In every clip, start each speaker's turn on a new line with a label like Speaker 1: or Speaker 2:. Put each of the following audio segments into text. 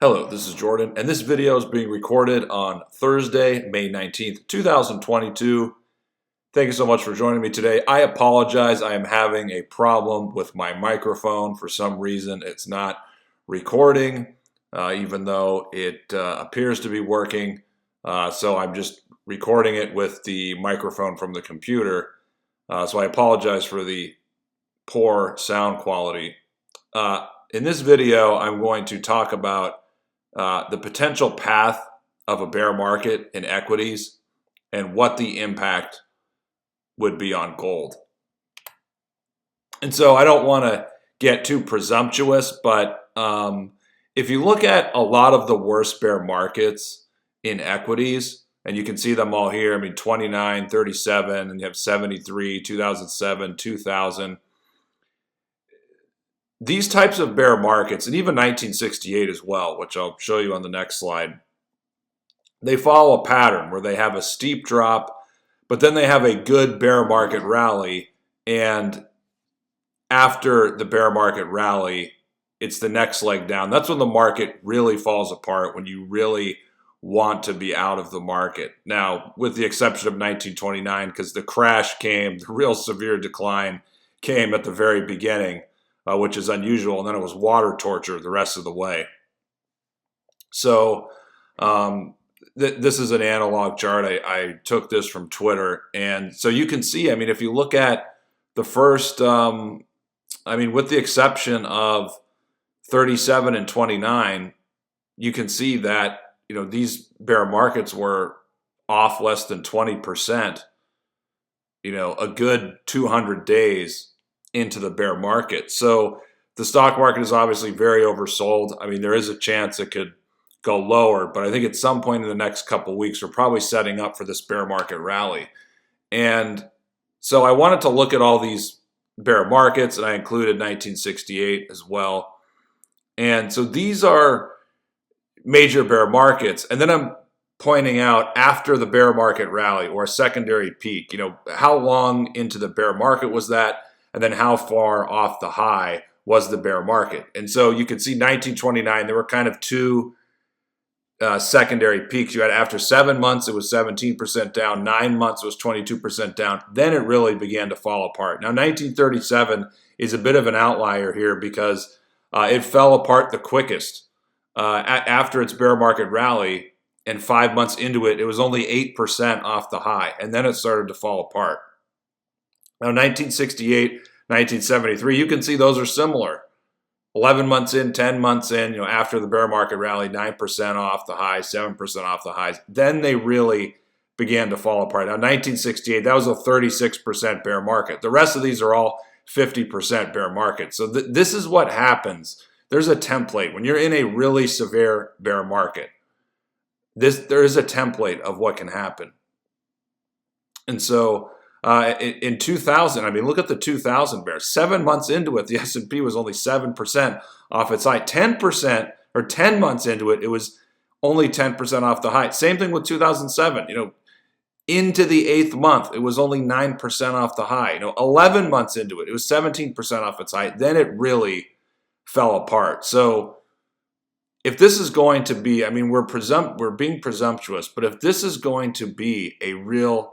Speaker 1: Hello, this is Jordan, and this video is being recorded on Thursday, May 19th, 2022. Thank you so much for joining me today. I apologize. I am having a problem with my microphone. For some reason, it's not recording, even though it appears to be working. So I'm just recording it with the microphone from the computer. So I apologize for the poor sound quality. In this video, I'm going to talk about the potential path of a bear market in equities and what the impact would be on gold. And so I don't want to get too presumptuous, but if you look at a lot of the worst bear markets in equities, and you can see them all here, I mean 29, 37, and you have 73, 2007, 2000. These types of bear markets, and even 1968 as well, which I'll show you on the next slide, they follow a pattern where they have a steep drop, but then they have a good bear market rally, and after the bear market rally, it's the next leg down. That's when the market really falls apart, when you really want to be out of the market. Now, with the exception of 1929, because the crash came, the real severe decline came at the very beginning. Which is unusual, and then it was water torture the rest of the way. So this is an analog chart. I took this from Twitter, and so you can see, I mean, if you look at the first, I mean, with the exception of 37 and 29, you can see that, you know, these bear markets were off less than 20%, you know, a good 200 days into the bear market. So the stock market is obviously very oversold. I mean, there is a chance it could go lower, but I think at some point in the next couple of weeks, we're probably setting up for this bear market rally. And so I wanted to look at all these bear markets, and I included 1968 as well. And so these are major bear markets. And then I'm pointing out after the bear market rally or a secondary peak, you know, how long into the bear market was that? And then how far off the high was the bear market? And so you can see 1929, there were kind of two secondary peaks. You had after 7 months, it was 17% down. 9 months, it was 22% down. Then it really began to fall apart. Now, 1937 is a bit of an outlier here because it fell apart the quickest. After its bear market rally, and 5 months into it, it was only 8% off the high. And then it started to fall apart. Now, 1968, 1973, you can see those are similar. 11 months in, 10 months in, you know, after the bear market rally, 9% off the highs, 7% off the highs. Then they really began to fall apart. Now, 1968, that was a 36% bear market. The rest of these are all 50% bear market. So this is what happens. There's a template. When you're in a really severe bear market, there is a template of what can happen. And so in 2000, I mean, look at the 2000 bear. 7 months into it, the S&P was only 7% off its high. 10% or 10 months into it, it was only 10% off the high. Same thing with 2007. You know, into the 8th month, it was only 9% off the high. You know, 11 months into it, it was 17% off its high. Then it really fell apart. So if this is going to be, I mean, we're being presumptuous, but if this is going to be a real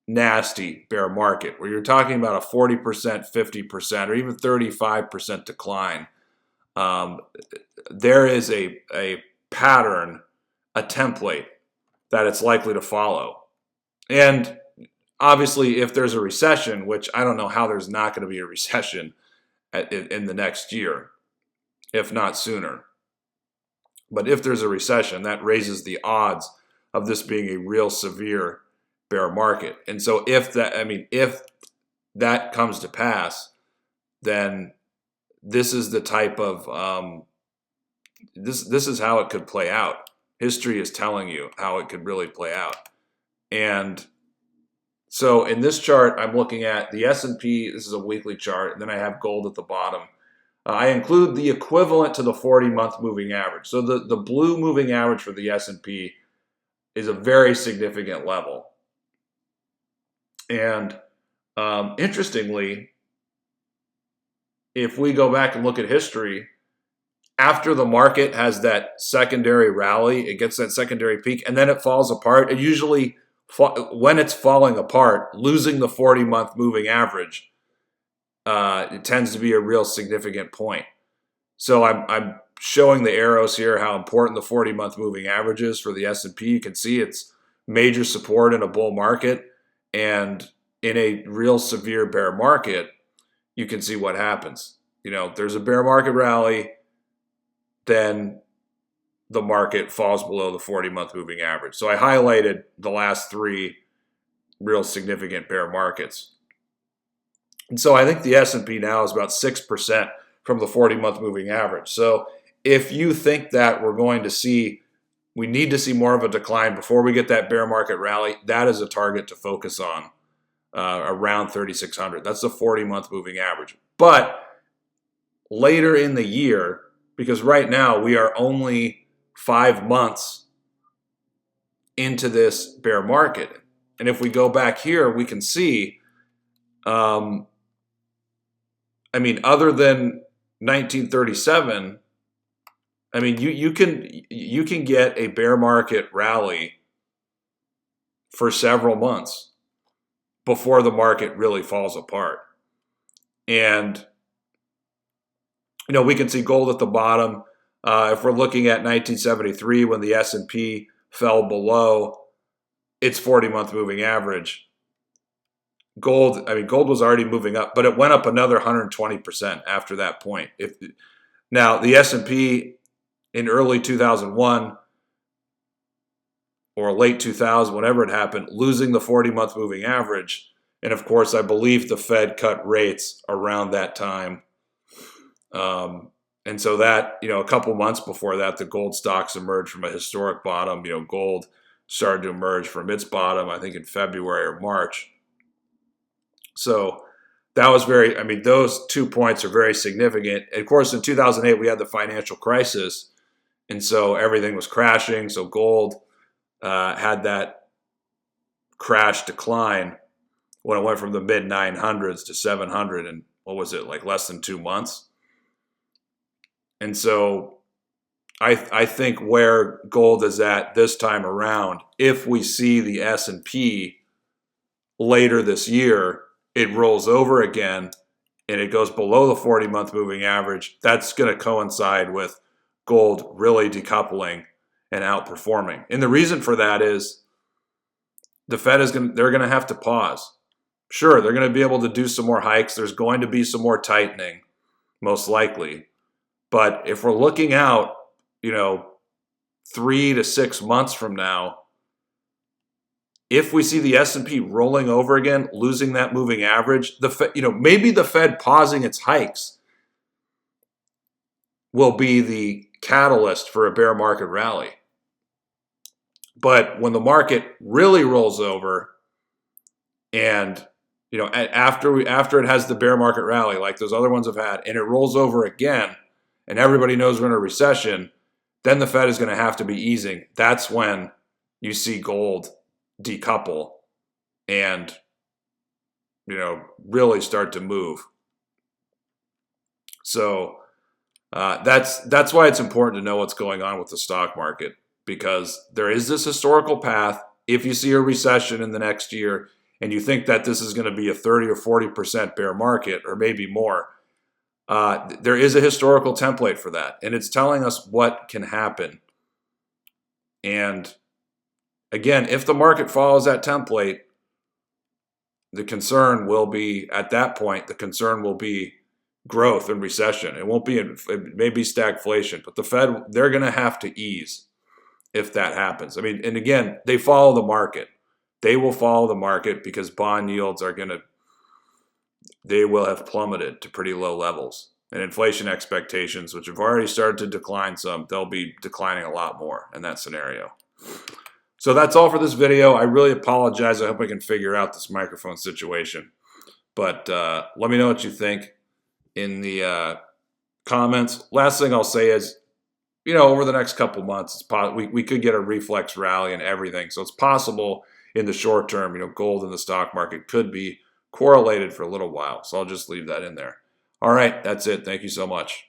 Speaker 1: nasty bear market where you're talking about a 40%, 50%, or even 35% decline, there is a pattern, a template that it's likely to follow. And obviously, if there's a recession, which I don't know how there's not going to be a recession in the next year, if not sooner. But if there's a recession, that raises the odds of this being a real severe bear market. And so if that comes to pass, then this is the type of this is how it could play out. History is telling you how it could really play out. And so in this chart, I'm looking at the S&P. This is a weekly chart, and then I have gold at the bottom. I include the equivalent to the 40-month moving average. So the blue moving average for the S&P is a very significant level. And interestingly, if we go back and look at history, after the market has that secondary rally, it gets that secondary peak, and then it falls apart. It usually, when it's falling apart, losing the 40-month moving average, it tends to be a real significant point. So I'm showing the arrows here how important the 40-month moving average is for the S&P. You can see it's major support in a bull market, and in a real severe bear market, you can see what happens. There's a bear market rally, then the market falls below the 40-month moving average. So I highlighted the last 3 real significant bear markets. And so I think the S&P now is about 6% from the 40-month moving average. So if you think that we need to see more of a decline before we get that bear market rally, that is a target to focus on, around 3,600. That's the 40-month moving average. But later in the year, because right now we are only 5 months into this bear market. And if we go back here, we can see, other than 1937, you can get a bear market rally for several months before the market really falls apart. And we can see gold at the bottom. If we're looking at 1973, when the S&P fell below its 40-month moving average, gold was already moving up, but it went up another 120% after that point. Now the S&P in early 2001 or late 2000, whenever it happened, losing the 40-month moving average, and of course I believe the Fed cut rates around that time. And so that, a couple months before that, the gold stocks emerged from a historic bottom. Gold started to emerge from its bottom, I think in February or March. So that was those 2 points are very significant. And of course, in 2008, we had the financial crisis. And so everything was crashing. So gold had that crash decline when it went from the mid 900s to 700 in, what was it, like less than 2 months. And so I think where gold is at this time around, if we see the S&P later this year, it rolls over again and it goes below the 40-month moving average, that's going to coincide with gold really decoupling and outperforming. And the reason for that is the Fed they're going to have to pause. Sure, they're going to be able to do some more hikes. There's going to be some more tightening, most likely. But if we're looking out, 3 to 6 months from now, if we see the S&P rolling over again, losing that moving average, maybe the Fed pausing its hikes will be the catalyst for a bear market rally. But when the market really rolls over, and after it has the bear market rally, like those other ones have had, and it rolls over again, and everybody knows we're in a recession, then the Fed is going to have to be easing. That's when you see gold decouple and really start to move. So that's why it's important to know what's going on with the stock market, because there is this historical path. If you see a recession in the next year and you think that this is going to be a 30 or 40% bear market, or maybe more, there is a historical template for that, and it's telling us what can happen. And again, if the market follows that template, the concern will be, at that point, growth and recession. It may be stagflation, but the Fed, they're going to have to ease if that happens. And again, they follow the market. They will follow the market because bond yields they will have plummeted to pretty low levels. And inflation expectations, which have already started to decline some, they'll be declining a lot more in that scenario. So that's all for this video. I really apologize. I hope I can figure out this microphone situation. But let me know what you think in the comments. Last thing I'll say is, over the next couple months, we could get a reflex rally and everything. So it's possible in the short term, gold and the stock market could be correlated for a little while. So I'll just leave that in there. All right, that's it. Thank you so much.